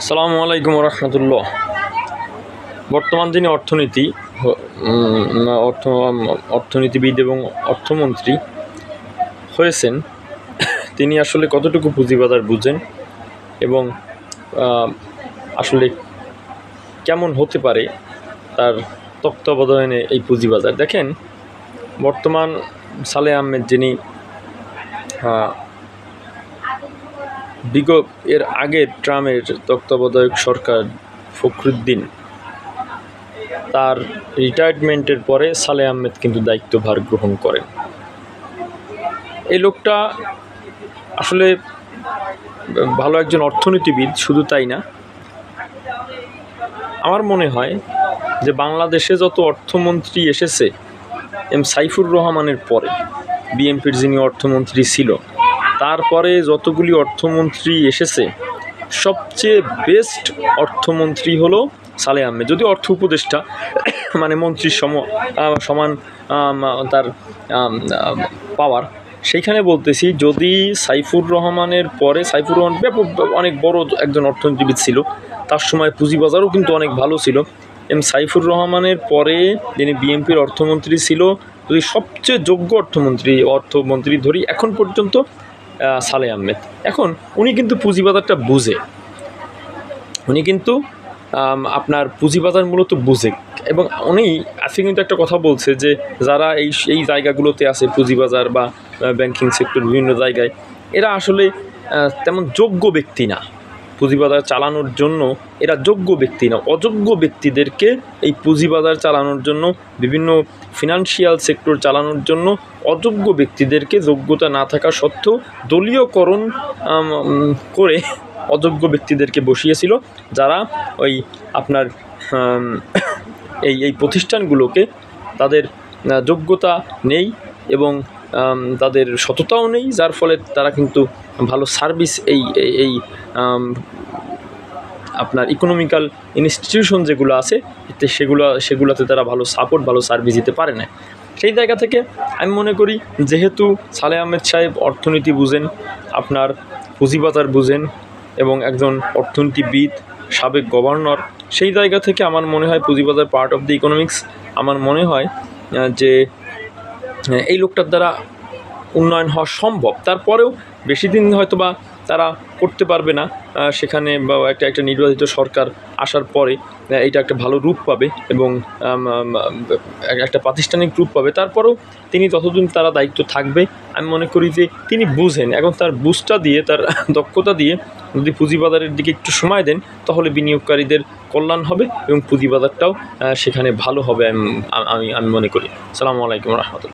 আসসালামু আলাইকুম রহমতুল্লাহ। বর্তমান দিনে অর্থনীতিবিদ এবং অর্থমন্ত্রী হয়েছেন, তিনি আসলে কতটুকু পুঁজিবাজার বুঝেন এবং আসলে কেমন হতে পারে তার তত্ত্বাবধানে এই পুঁজিবাজার। দেখেন, বর্তমান সালেহ আহমেদ, যিনি এর আগের ট্রাম্পের তত্ত্বাবধায়ক সরকার ফখরুদ্দিন, তার রিটায়ারমেন্টের পরে সালেহ আহমেদ কিন্তু দায়িত্বভার গ্রহণ করেন। এই লোকটা আসলে ভালো একজন অর্থনীতিবিদ, শুধু তাই না, আমার মনে হয় যে বাংলাদেশে যত অর্থমন্ত্রী এসেছে সাইফুর রহমানের পরে, বিএনপির যিনি অর্থমন্ত্রী ছিল, তারপরে যতগুলি অর্থমন্ত্রী এসেছে, সবচেয়ে বেস্ট অর্থমন্ত্রী হলো সালেহ আহমেদ। যদি অর্থ উপদেষ্টা মানে মন্ত্রীর সমান তার পাওয়ার, সেইখানে বলতেছি, যদি সাইফুর রহমানের পরে, সাইফুর রহমান অনেক বড় একজন অর্থনীতিবিদ ছিল, তার সময় পুঁজিবাজারও কিন্তু অনেক ভালো ছিল। সাইফুর রহমানের পরে যিনি বিএনপির অর্থমন্ত্রী ছিল, যদি সবচেয়ে যোগ্য অর্থমন্ত্রী ধরি এখন পর্যন্ত, সালেহ আহমেদ। এখন উনি কিন্তু পুঁজিবাজারটা বুঝে, উনি কিন্তু আপনার পুঁজিবাজার মূলত বুঝে, এবং উনি আজকে কিন্তু একটা কথা বলছে যে যারা এই জায়গাগুলোতে আছে, পুঁজিবাজার বা ব্যাংকিং সেক্টর বিভিন্ন জায়গায়, এরা আসলে তেমন যোগ্য ব্যক্তি না পুঁজিবাজার চালানোর জন্য। এরা যোগ্য ব্যক্তি না, অযোগ্য ব্যক্তিদেরকে এই পুঁজিবাজার চালানোর জন্য, বিভিন্ন ফিনান্সিয়াল সেক্টর চালানোর জন্য অযোগ্য ব্যক্তিদেরকে, যোগ্যতা না থাকা সত্ত্বেও দলীয়করণ করে অযোগ্য ব্যক্তিদেরকে বসিয়েছিল, যারা ওই আপনার এই প্রতিষ্ঠানগুলোকে, তাদের যোগ্যতা নেই এবং তাদের সততাও নেই, যার ফলে তারা কিন্তু ভালো সার্ভিস এই আপনার ইকোনমিক্যাল ইনস্টিটিউশন যেগুলো আছে, সেগুলোতে তারা ভালো সাপোর্ট, ভালো সার্ভিস দিতে পারে না। সেই জায়গা থেকে আমি মনে করি, যেহেতু সালেহ আহমেদ সাহেব অর্থনীতি বুঝেন, আপনার পুঁজিবাজার বুঝেন এবং একজন অর্থনীতিবিদ, সাবেক গভর্নর, সেই জায়গা থেকে আমার মনে হয় পুঁজিবাজার পার্ট অফ দ্য ইকোনমিক্স। আমার মনে হয় যে এই লোকটার দ্বারা উন্নয়ন হওয়া সম্ভব। তারপরেও বেশি দিন হয়তো বা তারা করতে পারবে না, সেখানে বা একটা নির্বাচিত সরকার আসার পরে এইটা একটা ভালো রূপ পাবে এবং একটা প্রাতিষ্ঠানিক রূপ পাবে। তারপরেও তিনি ততদিন তারা দায়িত্ব থাকবে। আমি মনে করি যে তিনি বুঝেন, এখন তার বুঝটা দিয়ে, তার দক্ষতা দিয়ে যদি পুঁজিবাজারের দিকে একটু সময় দেন, তাহলে বিনিয়োগকারীদের কল্যাণ হবে এবং পুঁজিবাজারটাও সেখানে ভালো হবে, আমি মনে করি। আসসালামু আলাইকুম রহমতুল্লাহ।